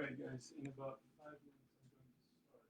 Alright, guys, in about 5 minutes, I'm going to start.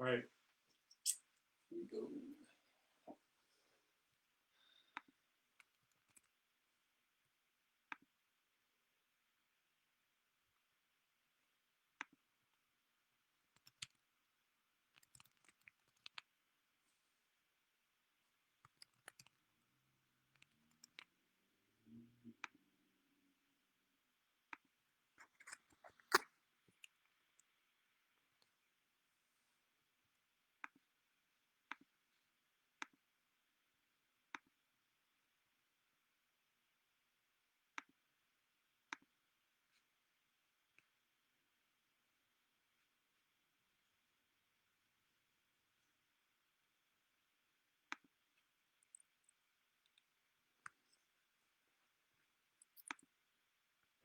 All right. Here we go.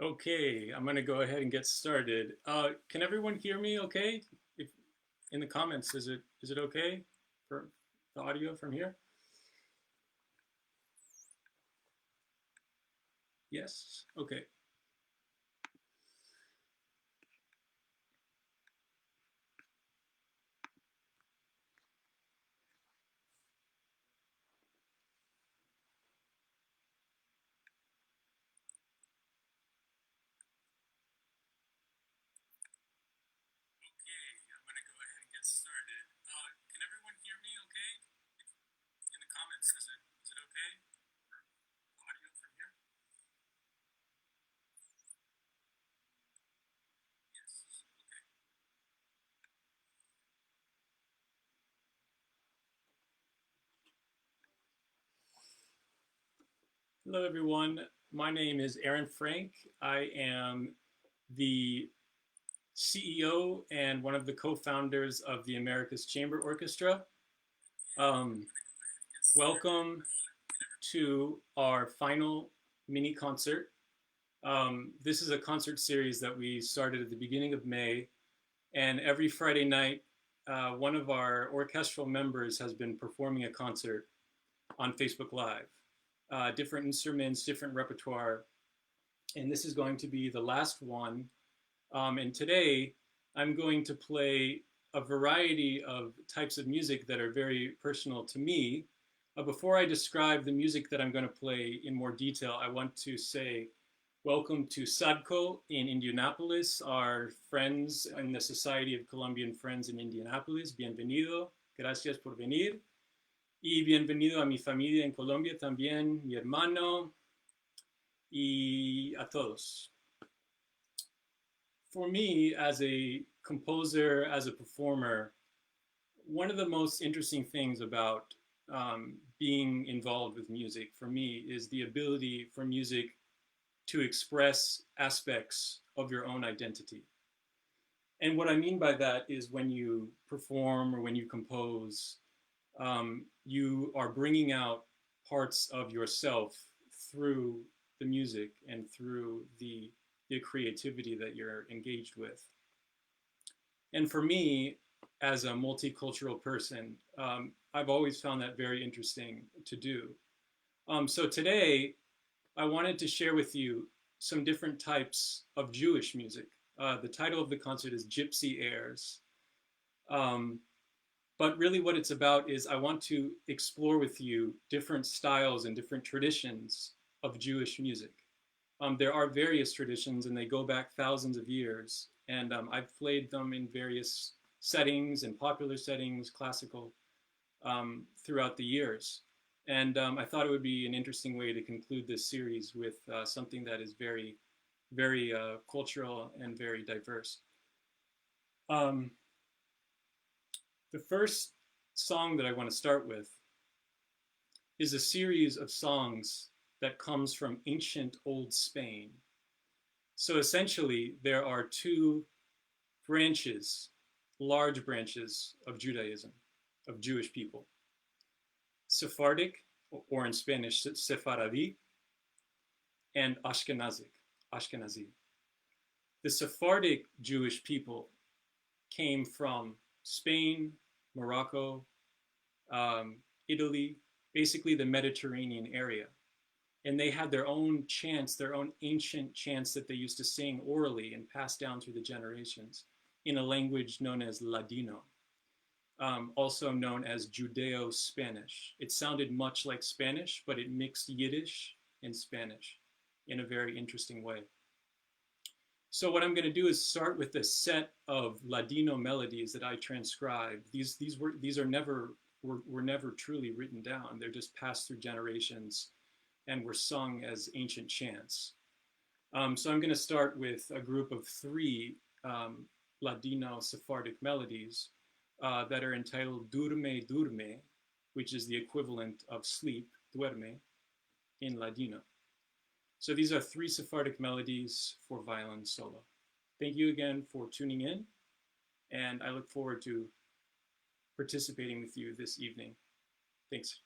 Okay, I'm going to go ahead and get started. Can everyone hear me okay? If in the comments, is it okay for the audio from here? Yes. Okay. Okay, I'm going to go ahead and get started. Can everyone hear me okay? In the comments, is it okay for the audio from here? Yes. Okay. Hello, everyone. My name is Aaron Frank. I am the CEO and one of the co-founders of the Americas Chamber Orchestra. Welcome to our final mini concert. This is a concert series that we started at the beginning of May, and every Friday night, one of our orchestral members has been performing a concert on Facebook Live. Different instruments, different repertoire, and this is going to be the last one. And today, I'm going to play a variety of types of music that are very personal to me. Before I describe the music that I'm going to play in more detail, I want to say welcome to SADCO in Indianapolis, our friends in the Society of Colombian Friends in Indianapolis. Bienvenido, gracias por venir. Y bienvenido a mi familia en Colombia también, mi hermano, y a todos. For me, as a composer, as a performer, one of the most interesting things about being involved with music for me is the ability for music to express aspects of your own identity. And what I mean by that is when you perform or when you compose, you are bringing out parts of yourself through the music and through the creativity that you're engaged with. And for me, as a multicultural person, I've always found that very interesting to do. So today, I wanted to share with you some different types of Jewish music. The title of the concert is Gypsy Airs. But really what it's about is I want to explore with you different styles and different traditions of Jewish music. There are various traditions and they go back thousands of years. And I've played them in various settings and popular settings, classical, throughout the years. And I thought it would be an interesting way to conclude this series with something that is very, very cultural and very diverse. The first song that I want to start with is a series of songs that comes from ancient old Spain. So essentially, there are two branches, large branches of Judaism, of Jewish people. Sephardic, or in Spanish, Sephardi, and Ashkenazi. The Sephardic Jewish people came from Spain, Morocco, Italy, basically the Mediterranean area. And they had their own chants, their own ancient chants that they used to sing orally and pass down through the generations in a language known as Ladino. also known as Judeo-Spanish. It sounded much like Spanish, but it mixed Yiddish and Spanish in a very interesting way. So what I'm going to do is start with a set of Ladino melodies that I transcribed. These are never were never truly written down. They're just passed through generations and were sung as ancient chants. So I'm going to start with a group of three Ladino Sephardic melodies that are entitled Durme Durme, which is the equivalent of sleep, duerme, in Ladino. So these are three Sephardic melodies for violin solo. Thank you again for tuning in, and I look forward to participating with you this evening. Thanks.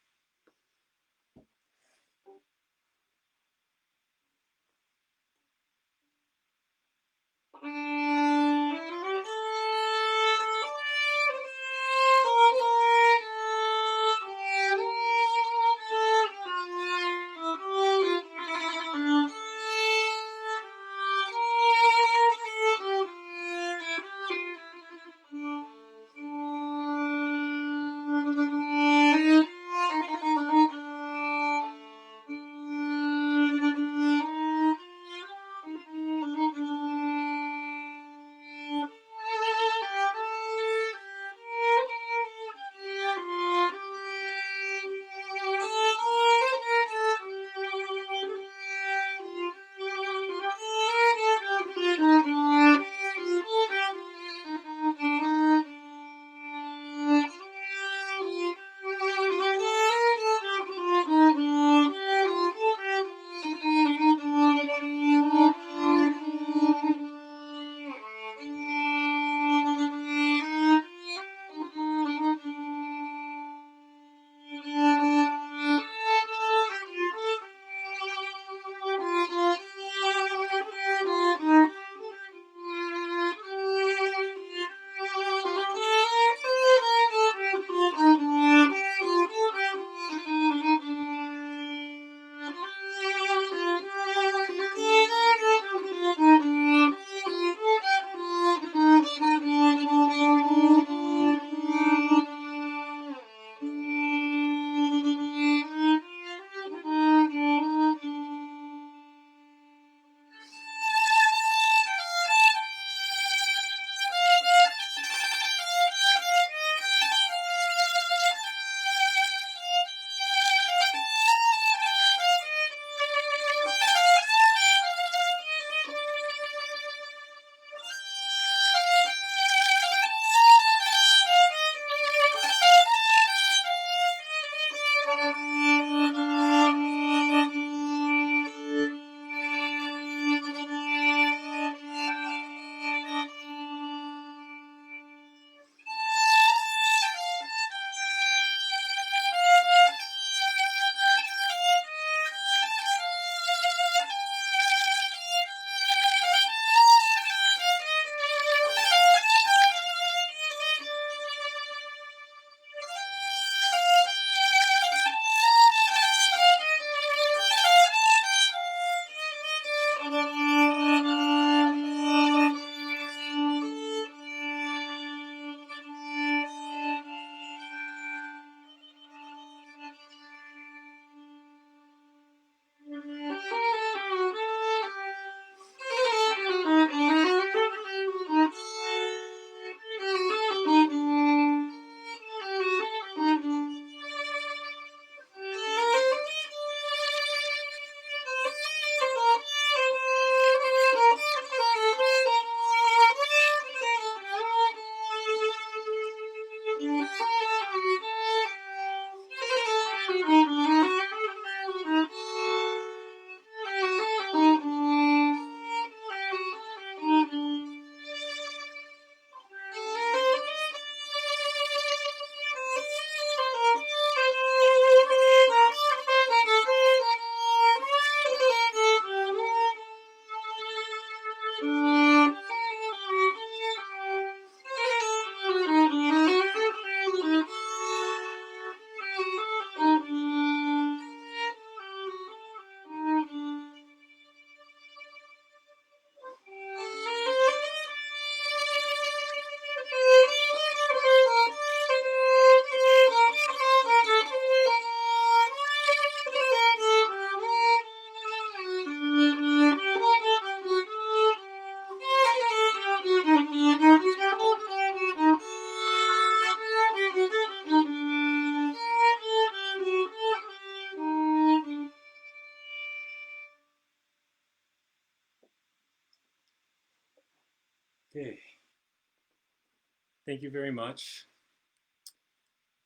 Thank you very much.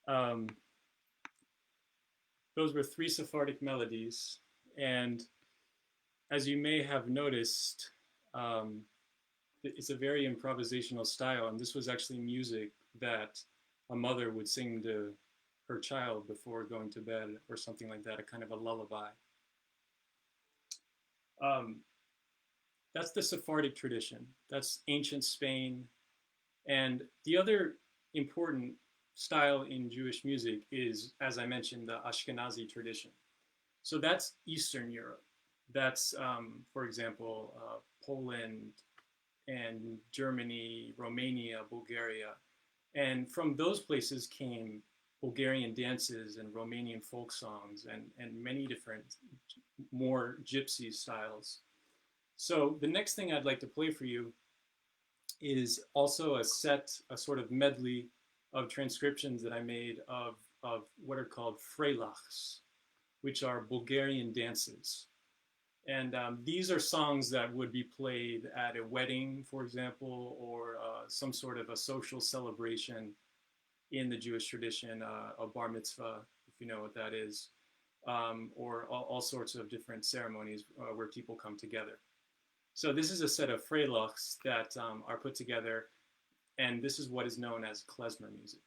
Um, those were three Sephardic melodies, and as you may have noticed, um, it's a very improvisational style, and this was actually music that a mother would sing to her child before going to bed or something like that, a kind of a lullaby. Um, that's the Sephardic tradition. That's ancient Spain. And the other important style in Jewish music is, as I mentioned, the Ashkenazi tradition. So that's Eastern Europe. That's, for example, Poland and Germany, Romania, Bulgaria. And from those places came Bulgarian dances and Romanian folk songs and many different more gypsy styles. So the next thing I'd like to play for you is also a sort of medley of transcriptions that I made of what are called freilachs, which are Bulgarian dances. And these are songs that would be played at a wedding, for example, or some sort of a social celebration in the Jewish tradition, a bar mitzvah, if you know what that is, or all sorts of different ceremonies where people come together. So this is a set of freilachs that are put together, and this is what is known as klezmer music.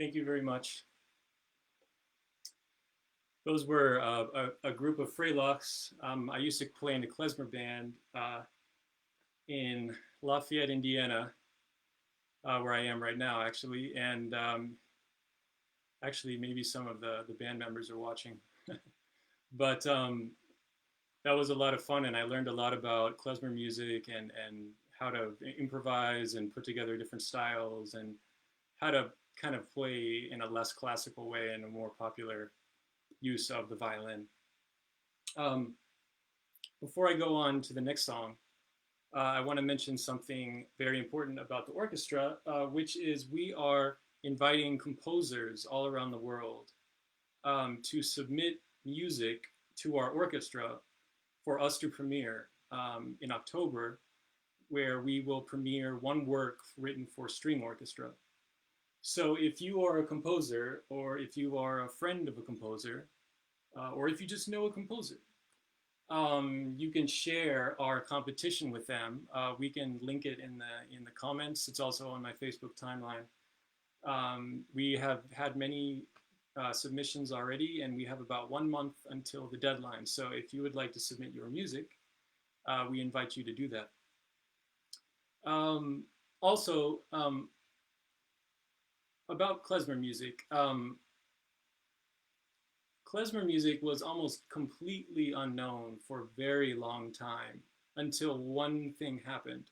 Thank you very much. Those were a group of Freylocks. I used to play in the klezmer band in Lafayette, Indiana, where I am right now, actually. And actually, maybe some of the band members are watching. But that was a lot of fun, and I learned a lot about klezmer music and how to improvise and put together different styles and how to kind of play in a less classical way and a more popular use of the violin. Um, Before I go on to the next song, I want to mention something very important about the orchestra, which is we are inviting composers all around the world to submit music to our orchestra for us to premiere in October, where we will premiere one work written for string orchestra. So if you are a composer, or if you are a friend of a composer, or if you just know a composer, you can share our competition with them. We can link it in the comments. It's also on my Facebook timeline. We have had many submissions already, and we have about 1 month until the deadline. So if you would like to submit your music, we invite you to do that. Also, about klezmer music. Klezmer music was almost completely unknown for a very long time until one thing happened.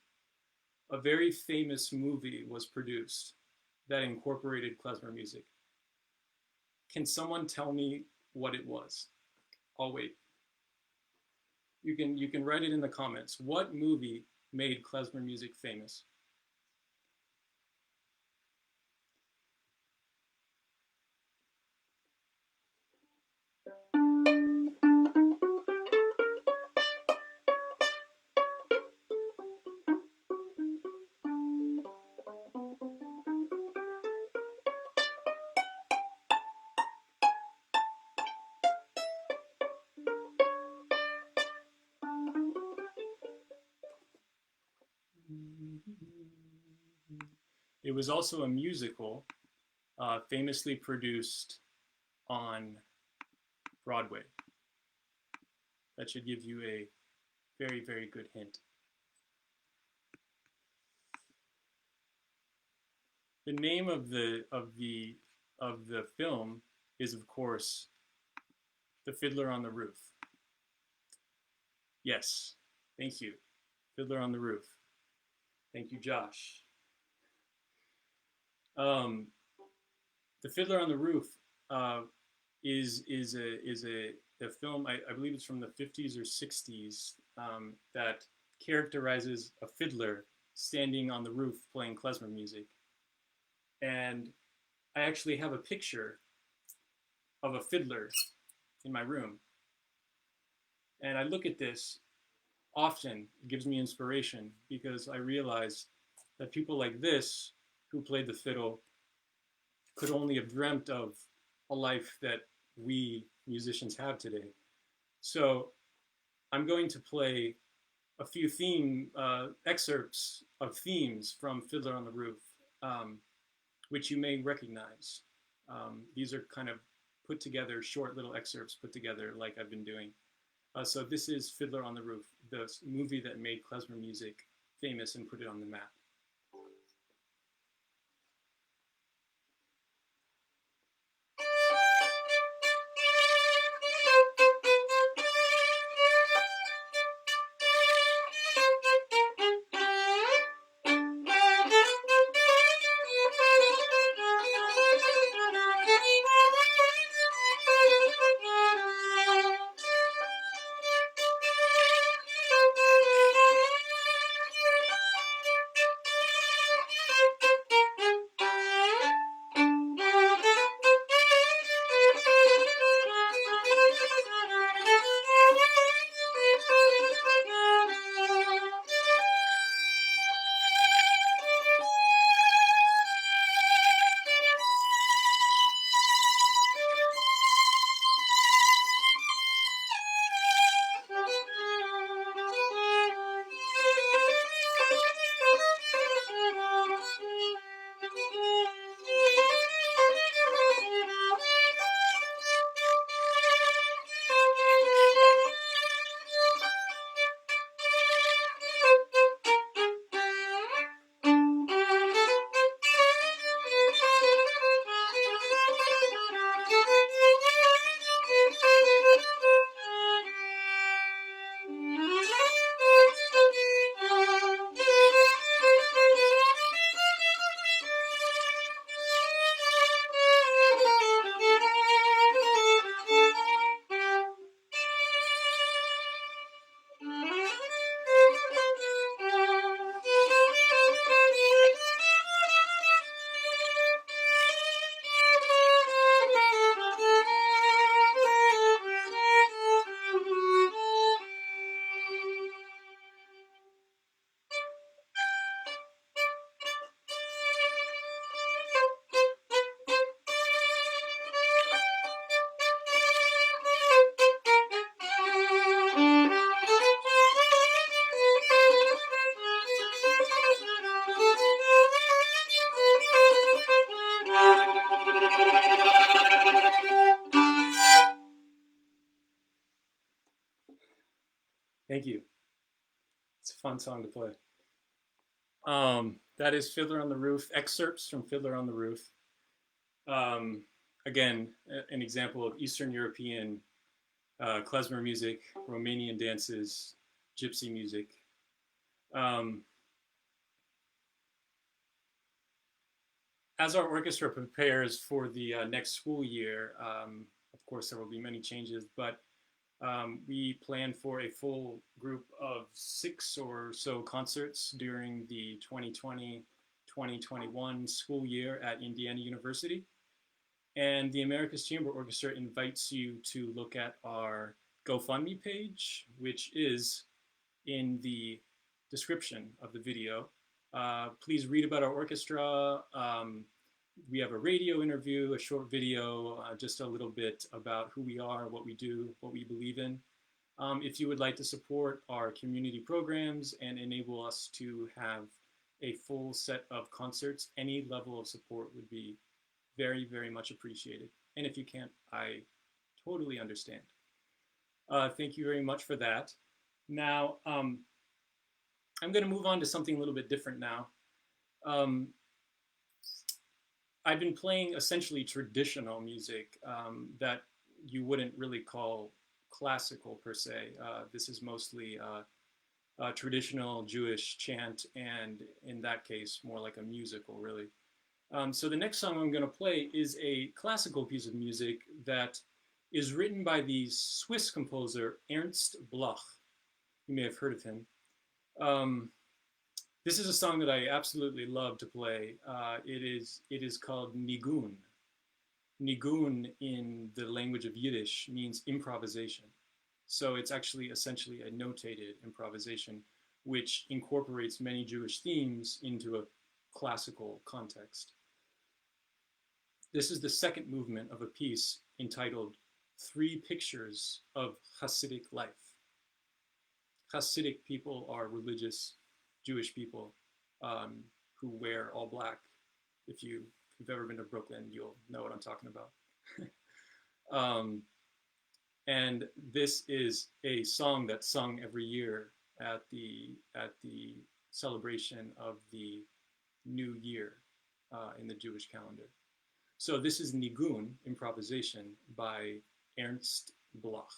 A very famous movie was produced that incorporated klezmer music. Can someone tell me what it was? I'll wait. You can write it in the comments. What movie made klezmer music famous? It was also a musical, famously produced on Broadway. That should give you a very, very good hint. The name of the film is, of course, The Fiddler on the Roof. Yes, thank you. Fiddler on the Roof. Thank you, Josh. The Fiddler on the Roof is a film. I believe it's from the 50s or 60s that characterizes a fiddler standing on the roof playing klezmer music. And I actually have a picture of a fiddler in my room. And I look at this often. It gives me inspiration because I realize that people like this who played the fiddle could only have dreamt of a life that we musicians have today. So I'm going to play a few excerpts of themes from Fiddler on the Roof, which you may recognize. These are kind of put together, short little excerpts put together like I've been doing. So this is Fiddler on the Roof, the movie that made klezmer music famous and put it on the map. Thank you. It's a fun song to play. That is Fiddler on the Roof, excerpts from Fiddler on the Roof. Again, an example of Eastern European klezmer music, Romanian dances, gypsy music. As our orchestra prepares for the next school year, of course, there will be many changes, but we plan for a full group of 6 or so concerts during the 2020-2021 school year at Indiana University. And the Americas Chamber Orchestra invites you to look at our GoFundMe page, which is in the description of the video. Please read about our orchestra. We have a radio interview, a short video, just a little bit about who we are, what we do, what we believe in. If you would like to support our community programs and enable us to have a full set of concerts, any level of support would be very, very much appreciated. And if you can't, I totally understand. Thank you very much for that. Now, I'm going to move on to something a little bit different now. I've been playing essentially traditional music that you wouldn't really call classical per se. This is mostly traditional Jewish chant, and in that case, more like a musical, really. So the next song I'm going to play is a classical piece of music that is written by the Swiss composer Ernst Bloch. You may have heard of him. This is a song that I absolutely love to play. It is called Nigun. Nigun in the language of Yiddish means improvisation. So it's actually essentially a notated improvisation, which incorporates many Jewish themes into a classical context. This is the second movement of a piece entitled 3 Pictures of Hasidic Life. Hasidic people are religious Jewish people who wear all black. If you've ever been to Brooklyn, you'll know what I'm talking about. And this is a song that's sung every year at the celebration of the New Year in the Jewish calendar. So this is Nigun, improvisation, by Ernst Bloch.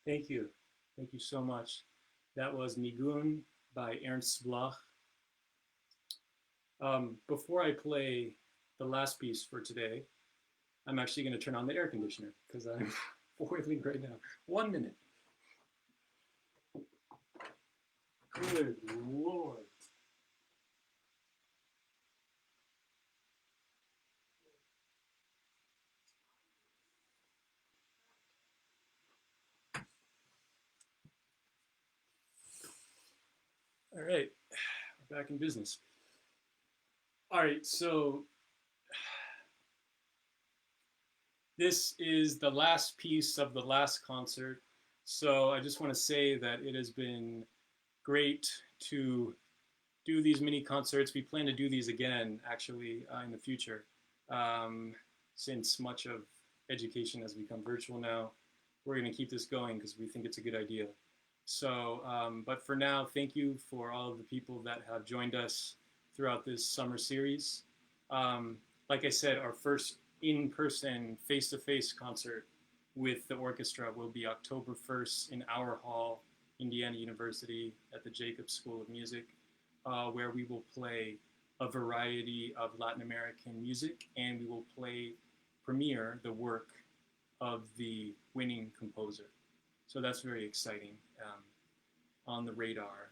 Thank you. Thank you so much. That was Nigun by Ernst Bloch. Before I play the last piece for today, I'm actually going to turn on the air conditioner because I'm boiling right now. 1 minute. Good Lord. All right, we're back in business. All right, so this is the last piece of the last concert. So I just want to say that it has been great to do these mini concerts. We plan to do these again, actually, in the future, um, since much of education has become virtual now. We're going to keep this going because we think it's a good idea. So, but for now, thank you for all of the people that have joined us throughout this summer series. Like I said, our first in-person, face-to-face concert with the orchestra will be October 1st in our hall, Indiana University, at the Jacobs School of Music, where we will play a variety of Latin American music, and we will premiere the work of the winning composer. So that's very exciting, on the radar.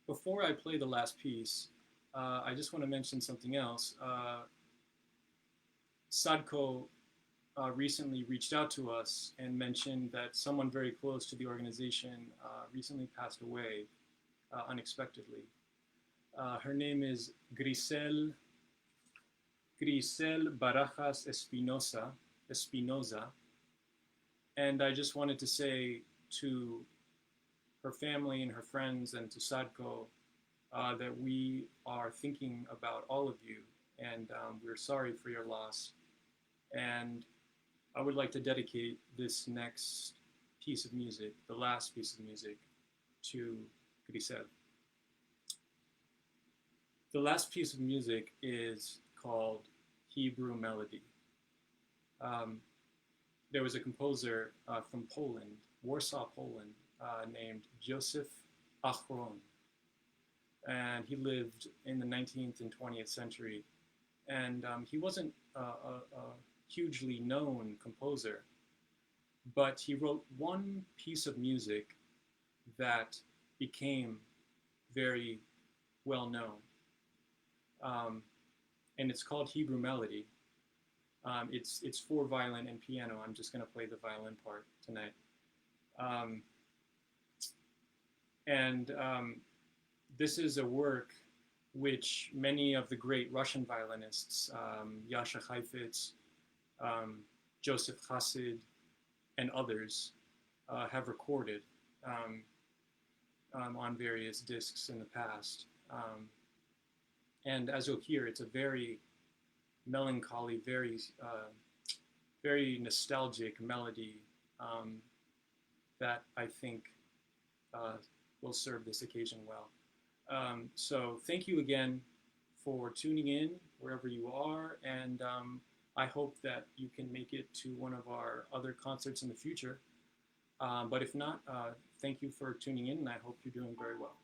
Before I play the last piece, I just want to mention something else. Sadko recently reached out to us and mentioned that someone very close to the organization recently passed away unexpectedly. Her name is Grisel Barajas Espinoza, and I just wanted to say to her family and her friends and to Sadko that we are thinking about all of you, and we're sorry for your loss. And I would like to dedicate this next piece of music, the last piece of music, to Grisel. The last piece of music is called Hebrew Melody. There was a composer from Poland, Warsaw, Poland, named Joseph Aron, and he lived in the 19th and 20th century. And he wasn't a hugely known composer, but he wrote one piece of music that became very well known. And it's called Hebrew Melody. It's for violin and piano. I'm just going to play the violin part tonight. And this is a work which many of the great Russian violinists, Yasha Heifetz, Joseph Hasid, and others have recorded on various discs in the past. And as you'll hear, it's a very melancholy, very nostalgic melody that I think will serve this occasion well. So thank you again for tuning in wherever you are, and I hope that you can make it to one of our other concerts in the future. But if not, thank you for tuning in, and I hope you're doing very well.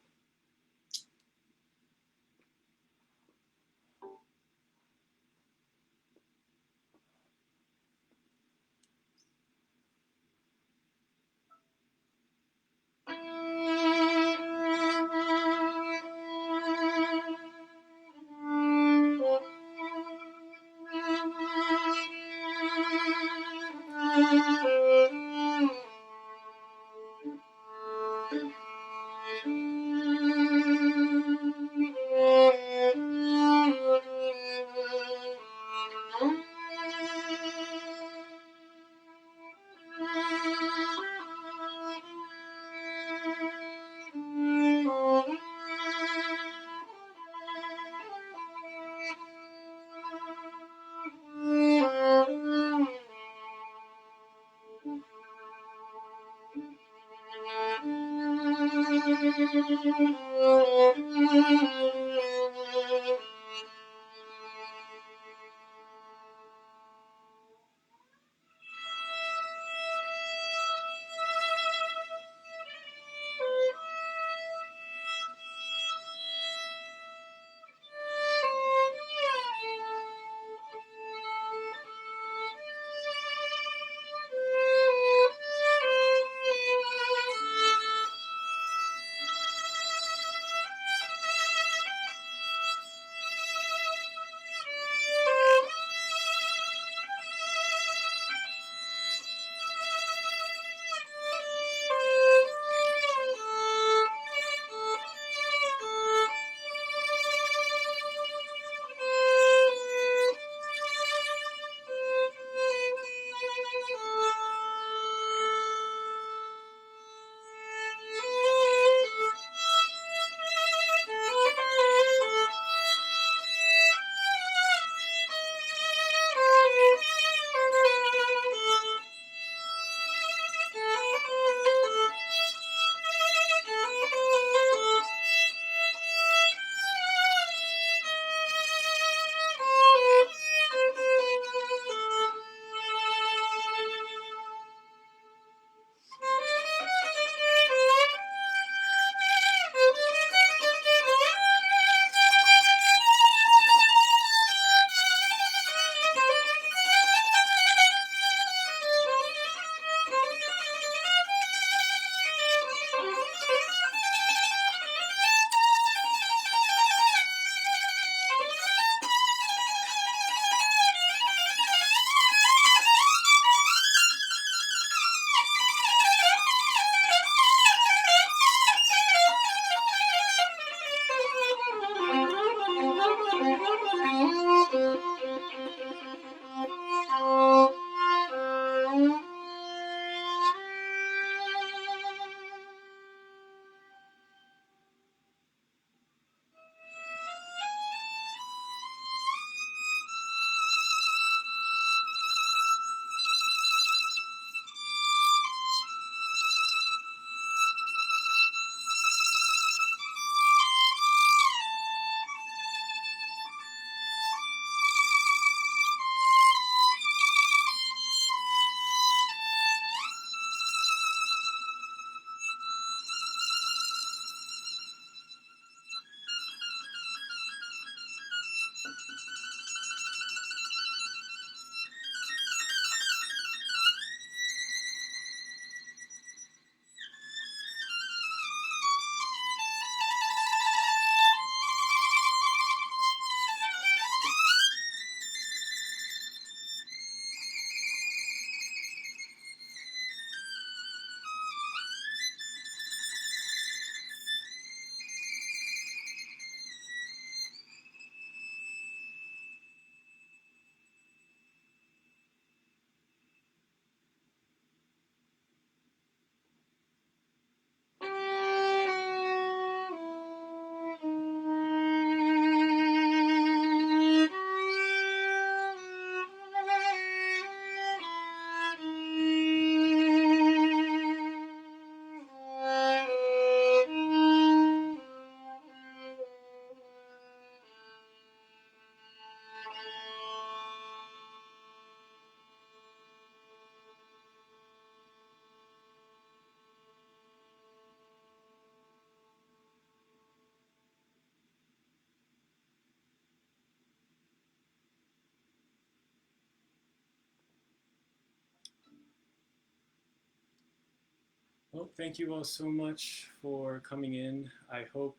Well, thank you all so much for coming in. I hope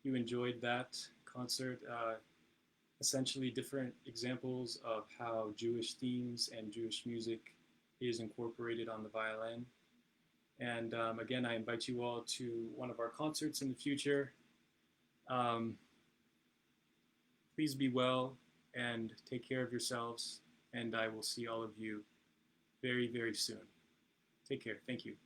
you enjoyed that concert. Essentially, different examples of how Jewish themes and Jewish music is incorporated on the violin. And again, I invite you all to one of our concerts in the future. Um, please be well and take care of yourselves. And I will see all of you very, very soon. Take care. Thank you.